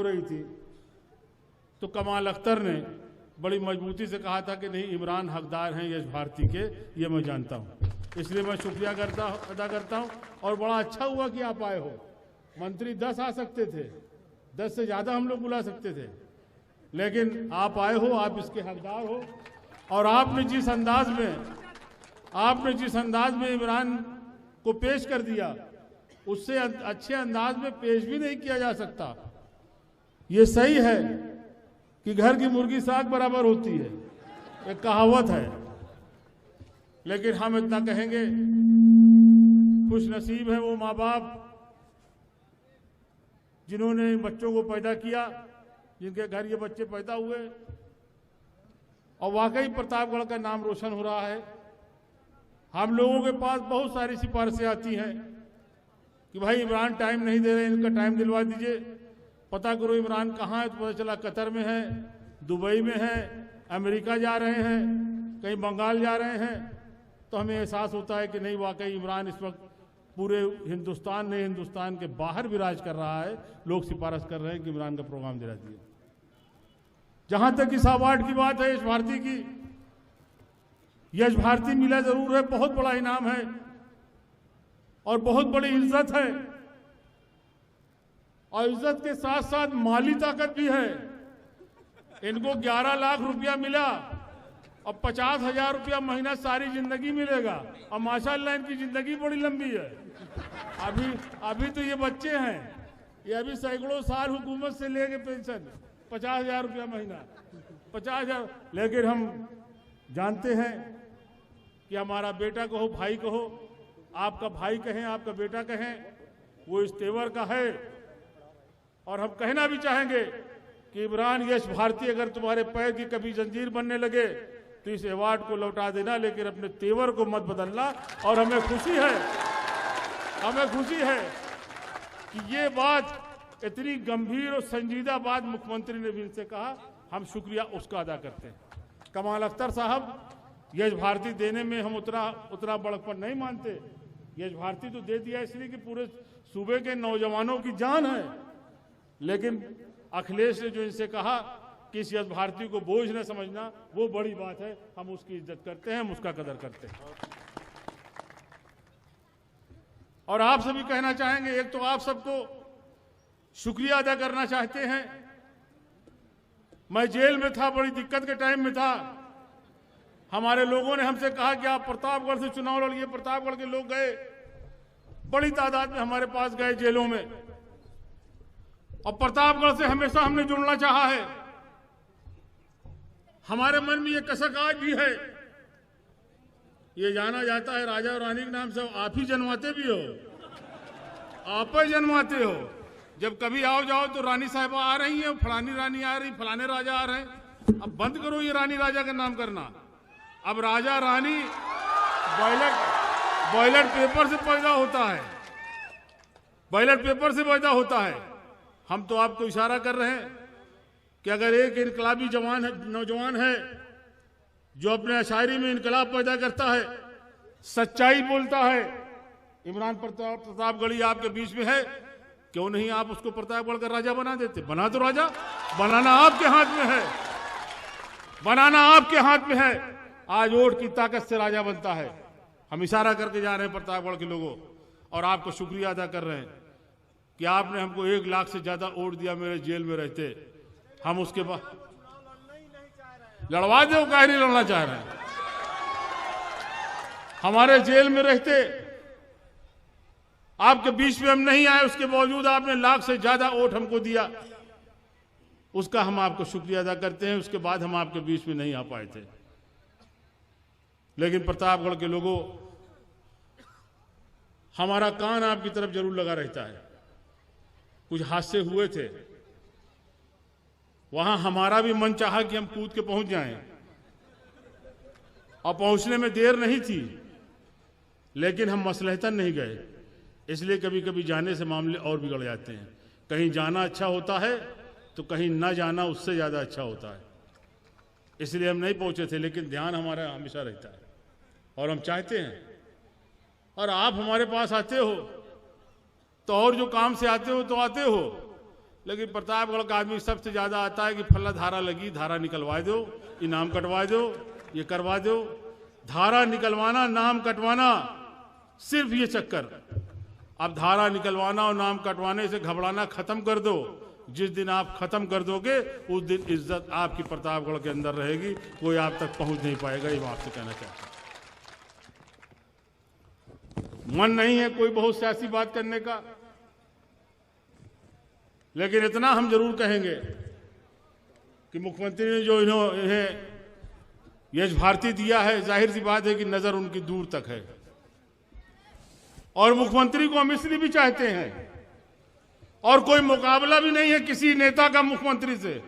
हो रही थी तो कमाल अख्तर ने बड़ी मजबूती से कहा था कि नहीं, इमरान हकदार हैं यश भारती के, ये मैं जानता हूँ। इसलिए मैं शुक्रिया अदा करता हूँ। और बड़ा अच्छा हुआ कि आप आए हो। मंत्री 10 आ सकते थे, 10 से ज़्यादा हम लोग बुला सकते थे, लेकिन आप आए हो, आप इसके हकदार हो। और आपने जिस अंदाज में इमरान को पेश कर दिया, उससे अच्छे अंदाज में पेश भी नहीं किया जा सकता। ये सही है कि घर की मुर्गी साग बराबर होती है, एक कहावत है। लेकिन हम इतना कहेंगे, खुश नसीब है वो माँ बाप जिन्होंने बच्चों को पैदा किया, जिनके घर ये बच्चे पैदा हुए। और वाकई प्रतापगढ़ का नाम रोशन हो रहा है। हम लोगों के पास बहुत सारी सिफारिशें आती हैं कि भाई इमरान टाइम नहीं दे रहे, इनका टाइम दिलवा दीजिए, पता करो इमरान कहाँ है। तो पता चला कतर में है, दुबई में है, अमेरिका जा रहे हैं, कहीं बंगाल जा रहे हैं। तो हमें एहसास होता है कि नहीं, वाकई इमरान इस वक्त पूरे हिंदुस्तान ने हिंदुस्तान के बाहर विराज कर रहा है। लोग सिफारिश कर रहे हैं कि इमरान का प्रोग्राम दिला दिए। जहां तक इस अवार्ड की बात है, यश भारती की, यश भारती मिला जरूर है, बहुत बड़ा इनाम है और बहुत बड़ी इज्जत है। और इज्जत के साथ साथ माली ताकत भी है। इनको 11 लाख रुपया मिला और 50,000 रुपया महीना सारी जिंदगी मिलेगा। और माशाअल्लाह इनकी जिंदगी बड़ी लंबी है। अभी तो ये बच्चे हैं, ये अभी सैकड़ों साल हुकूमत से लेके पेंशन 50,000 रुपया महीना, 50,000। लेकिन हम जानते हैं कि हमारा बेटा कहो, भाई कहो, आपका भाई कहें, आपका बेटा कहें, वो इस तेवर का है। और हम कहना भी चाहेंगे कि इमरान यश भारती, अगर तुम्हारे पैर की कभी जंजीर बनने लगे तो इस अवार्ड को लौटा देना, लेकिन अपने तेवर को मत बदलना। और हमें खुशी है कि ये बात, इतनी गंभीर और संजीदा बात मुख्यमंत्री ने भी इनसे कहा, हम शुक्रिया उसका अदा करते हैं। कमाल अख्तर साहब, यश भारती देने में हम उतना बड़कपन नहीं मानते। यश भारती तो दे दिया इसलिए कि पूरे सूबे के नौजवानों की जान है। लेकिन अखिलेश ने जो इनसे कहा कि इस यश भारती को बोझ न समझना, वो बड़ी बात है। हम उसकी इज्जत करते हैं, हम उसका कदर करते हैं। और आप सभी कहना चाहेंगे, एक तो आप सबको शुक्रिया अदा करना चाहते हैं। मैं जेल में था, बड़ी दिक्कत के टाइम में था। हमारे लोगों ने हमसे कहा कि आप प्रतापगढ़ से चुनाव लड़िए। प्रतापगढ़ के लोग गए, बड़ी तादाद में हमारे पास गए जेलों में। और प्रतापगढ़ से हमेशा हमने जुड़ना चाहा है। हमारे मन में ये कसक आज भी है। ये जाना जाता है राजा और रानी के नाम से, आप ही जन्माते भी हो, आप ही जन्माते हो। जब कभी आओ जाओ तो रानी साहिबा आ रही है, फलानी रानी आ रही, फलाने राजा आ रहे हैं। अब बंद करो ये रानी राजा का नाम करना। अब राजा रानी बॉयलट पेपर से पैदा होता है, बॉयलट पेपर से पैदा होता है। हम तो आपको इशारा कर रहे हैं कि अगर एक इनकलाबी नौजवान है जो अपने अशायरी में इनकलाब पैदा करता है, सच्चाई बोलता है, इमरान प्रतापगढ़ी आपके बीच में है, क्यों नहीं आप उसको प्रतापगढ़ का राजा बना देते? बना दो राजा, बनाना आपके हाथ में है, बनाना आपके हाथ में है। आज वोट की ताकत से राजा बनता है। हम इशारा करके जा रहे हैं प्रतापगढ़ के लोगों, और आपको शुक्रिया अदा कर रहे हैं कि आपने हमको 1 लाख से ज्यादा वोट दिया मेरे जेल में रहते। हम उसके बाद लड़वा दो, काहे नहीं लड़ना चाह रहे हैं? हमारे जेल में रहते, आपके बीच में हम नहीं आए, उसके बावजूद आपने 1 लाख से ज्यादा वोट हमको दिया। उसका हम आपको शुक्रिया अदा करते हैं। उसके बाद हम आपके बीच में नहीं आ पाए थे। लेकिन प्रतापगढ़ के लोगों, हमारा कान आपकी तरफ जरूर लगा रहता है। कुछ हादसे हुए थे, वहां हमारा भी मन चाहा कि हम कूद के पहुंच जाएं, और पहुंचने में देर नहीं थी, लेकिन हम मसलहतन नहीं गए। इसलिए कभी कभी जाने से मामले और बिगड़ जाते हैं। कहीं जाना अच्छा होता है तो कहीं ना जाना उससे ज्यादा अच्छा होता है। इसलिए हम नहीं पहुंचे थे, लेकिन ध्यान हमारा हमेशा रहता है और हम चाहते हैं। और आप हमारे पास आते हो तो, और जो काम से आते हो तो आते हो, लेकिन प्रतापगढ़ का आदमी सबसे ज्यादा आता है कि फल्ला धारा लगी, धारा निकलवा दो, इनाम कटवा दो, ये करवा दो। धारा निकलवाना, नाम कटवाना, सिर्फ ये चक्कर। अब धारा निकलवाना और नाम कटवाने से घबराना खत्म कर दो। जिस दिन आप खत्म कर दोगे उस दिन इज्जत आपकी प्रतापगढ़ के अंदर रहेगी, कोई आप तक पहुंच नहीं पाएगा। ये मैं आपसे कहना चाहता हूं। मन नहीं है कोई बहुत सियासी बात करने का, लेकिन इतना हम जरूर कहेंगे कि मुख्यमंत्री ने जो इन्हें यश भारती दिया है, जाहिर सी बात है कि नजर उनकी दूर तक है। और मुख्यमंत्री को हम इसलिए भी चाहते हैं, और कोई मुकाबला भी नहीं है किसी नेता का मुख्यमंत्री से।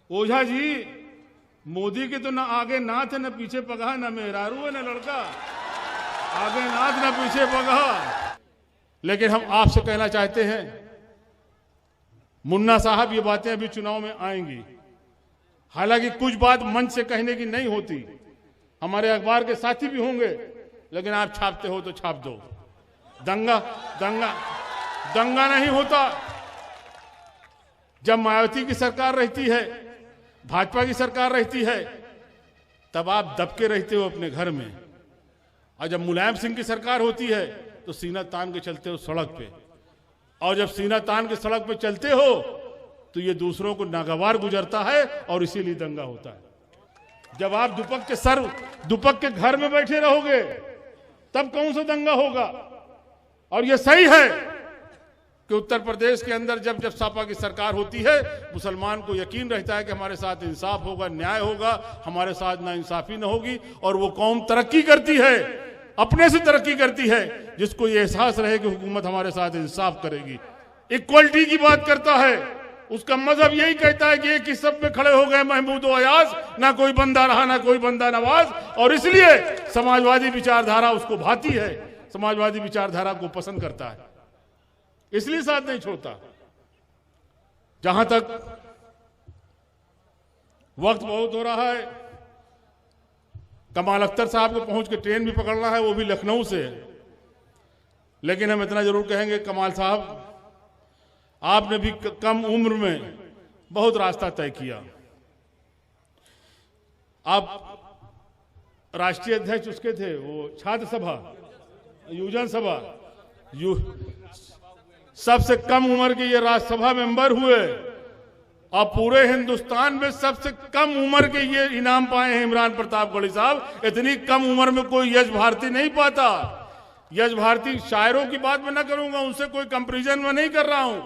ओझा जी, मोदी के तो ना आगे नाथ है, ना पीछे पगहा, ना मेहरारू है, ना लड़का। आगे नाथ ना पीछे पगहा। लेकिन हम आपसे कहना चाहते हैं, मुन्ना साहब, ये बातें अभी चुनाव में आएंगी। हालांकि कुछ बात मंच से कहने की नहीं होती, हमारे अखबार के साथी भी होंगे, लेकिन आप छापते हो तो छाप दो। दंगा दंगा दंगा नहीं होता। जब मायावती की सरकार रहती है, भाजपा की सरकार रहती है, तब आप दबके रहते हो अपने घर में, और जब मुलायम सिंह की सरकार होती है तो सीना तान के चलते हो सड़क पे। और जब सीना तान के सड़क पे चलते हो तो ये दूसरों को नागवार गुजरता है, और इसीलिए दंगा होता है। जब आप दुपक के घर में बैठे रहोगे तब कौन सा दंगा होगा। और ये सही है कि उत्तर प्रदेश के अंदर जब जब सपा की सरकार होती है, मुसलमान को यकीन रहता है कि हमारे साथ इंसाफ होगा, न्याय होगा, हमारे साथ नाइंसाफी न होगी। और वो कौम तरक्की करती है, अपने से तरक्की करती है, जिसको ये एहसास रहे कि हुकूमत हमारे साथ इंसाफ करेगी, इक्वलिटी की बात करता है। उसका मजहब यही कहता है कि एक ही सब में खड़े हो गए महमूद और अयाज, ना कोई बंदा रहा ना कोई बंदा नवाज। और इसलिए समाजवादी विचारधारा उसको भाती है, समाजवादी विचारधारा को पसंद करता है, इसलिए साथ नहीं छोड़ता। जहां तक वक्त बहुत हो रहा है, कमाल अख्तर साहब को पहुंच के ट्रेन भी पकड़ना है, वो भी लखनऊ से। लेकिन हम इतना जरूर कहेंगे, कमाल साहब, आपने भी कम उम्र में बहुत रास्ता तय किया। आप राष्ट्रीय अध्यक्ष उसके थे, वो छात्र सभा, युवजन सभा, सबसे कम उम्र के ये राज्यसभा मेंबर हुए, और पूरे हिंदुस्तान में सबसे कम उम्र के ये इनाम पाए हैं इमरान प्रतापगढ़ी साहब। इतनी कम उम्र में कोई यश भारती नहीं पाता। यश भारती शायरों की बात मैं ना करूंगा, उनसे कोई कंपैरिजन में नहीं कर रहा हूं।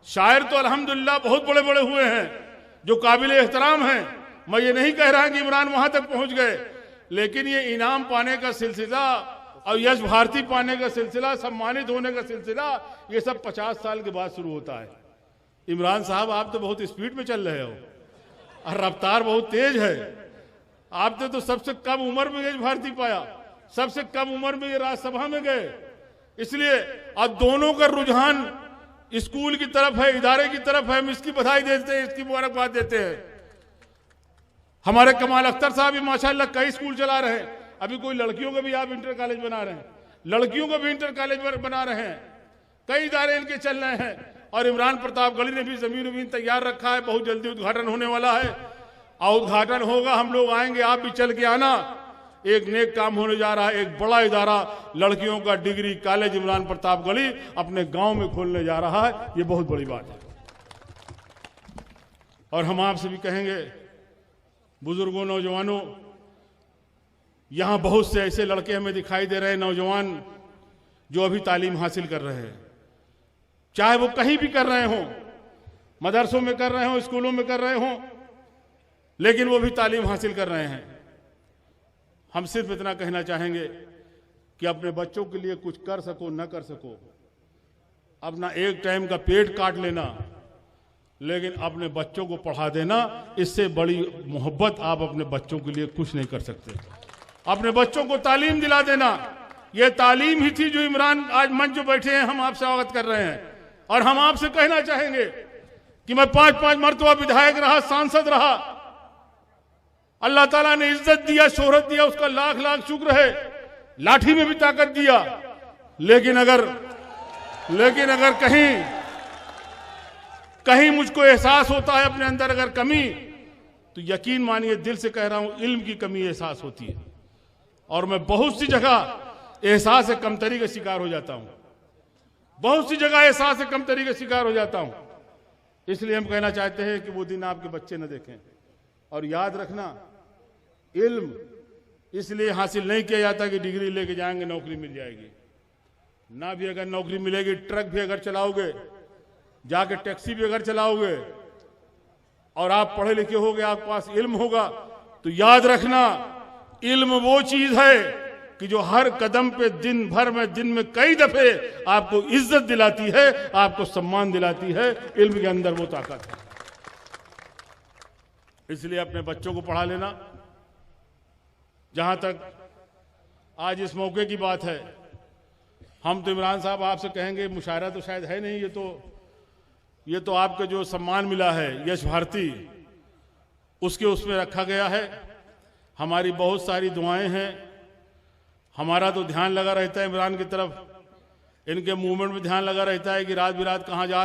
शायर तो अल्हम्दुलिल्लाह बहुत बड़े बड़े हुए हैं जो काबिल एहतराम हैं। मैं ये नहीं कह रहा कि इमरान वहां तक पहुंच गए, लेकिन ये इनाम पाने का सिलसिला और यश भारती पाने का सिलसिला, सम्मानित होने का सिलसिला, ये सब 50 साल के बाद शुरू होता है। इमरान साहब, आप तो बहुत स्पीड में चल रहे हो और रफ्तार बहुत तेज है। आपने तो सबसे कम उम्र में यश भारती पाया, सबसे कम उम्र में ये राज्यसभा में गए। इसलिए अब दोनों का रुझान स्कूल की तरफ है, इदारे की तरफ है। हम इसकी बधाई देते हैं, इसकी मुबारकबाद देते हैं। हमारे कमाल अख्तर साहब भी माशाल्लाह कई स्कूल चला रहे हैं। अभी कोई लड़कियों का भी आप इंटर कॉलेज बना रहे हैं, लड़कियों का भी इंटर कॉलेज बना रहे हैं, कई इदारे इनके चल रहे हैं। और इमरान प्रतापगढ़ी ने भी जमीन तैयार रखा है, बहुत जल्दी उद्घाटन होने वाला है। और उद्घाटन होगा, हम लोग आएंगे, आप भी चल के आना। एक नेक काम होने जा रहा है, एक बड़ा इदारा लड़कियों का डिग्री कॉलेज इमरान प्रतापगढ़ी अपने गांव में खोलने जा रहा है। ये बहुत बड़ी बात है। और हम आपसे भी कहेंगे, बुजुर्गों, नौजवानों, यहां बहुत से ऐसे लड़के हमें दिखाई दे रहे हैं, नौजवान जो अभी तालीम हासिल कर रहे हैं, चाहे वो कहीं भी कर रहे हों, मदरसों में कर रहे हों, स्कूलों में कर रहे हों, लेकिन वो भी तालीम हासिल कर रहे हैं। हम सिर्फ इतना कहना चाहेंगे कि अपने बच्चों के लिए कुछ कर सको न कर सको, अपना एक टाइम का पेट काट लेना, लेकिन अपने बच्चों को पढ़ा देना, इससे बड़ी मोहब्बत आप अपने बच्चों के लिए कुछ नहीं कर सकते। अपने बच्चों को तालीम दिला देना, यह तालीम ही थी जो इमरान आज मंच जो बैठे हैं हम आपसे अवगत कर रहे हैं। और हम आपसे कहना चाहेंगे कि मैं 5-5 मरतबा विधायक रहा, सांसद रहा, अल्लाह ताला ने इज्जत दिया, शोहरत दिया, उसका लाख लाख शुक्र है। लाठी में भी ताकत दिया, लेकिन अगर कहीं मुझको एहसास होता है अपने अंदर अगर कमी, तो यकीन मानिए दिल से कह रहा हूं, इल्म की कमी एहसास होती है। और मैं बहुत सी जगह एहसास से कमतरी का शिकार हो जाता हूं, बहुत सी जगह एहसास से कमतरी का शिकार हो जाता हूं। इसलिए हम कहना चाहते हैं कि वो दिन आपके बच्चे न देखें। और याद रखना, इल्म इसलिए हासिल नहीं किया जाता कि डिग्री लेके जाएंगे नौकरी मिल जाएगी। ना भी अगर नौकरी मिलेगी, ट्रक भी अगर चलाओगे, जाके टैक्सी भी अगर चलाओगे और आप पढ़े लिखे होगे, आपके पास इल्म होगा, तो याद रखना इल्म वो चीज है कि जो हर कदम पे दिन में कई दफे आपको इज्जत दिलाती है, आपको सम्मान दिलाती है। इल्म के अंदर वो ताकत है। इसलिए अपने बच्चों को पढ़ा लेना। जहां तक आज इस मौके की बात है, हम तो इमरान साहब आपसे कहेंगे, मुशायरा तो शायद है नहीं, ये तो आपका जो सम्मान मिला है यश भारती, उसमें रखा गया है। हमारी बहुत सारी दुआएं हैं, हमारा तो ध्यान लगा रहता है इमरान की तरफ, इनके मूवमेंट में ध्यान लगा रहता है कि रात बिरात कहाँ जा रहे हैं।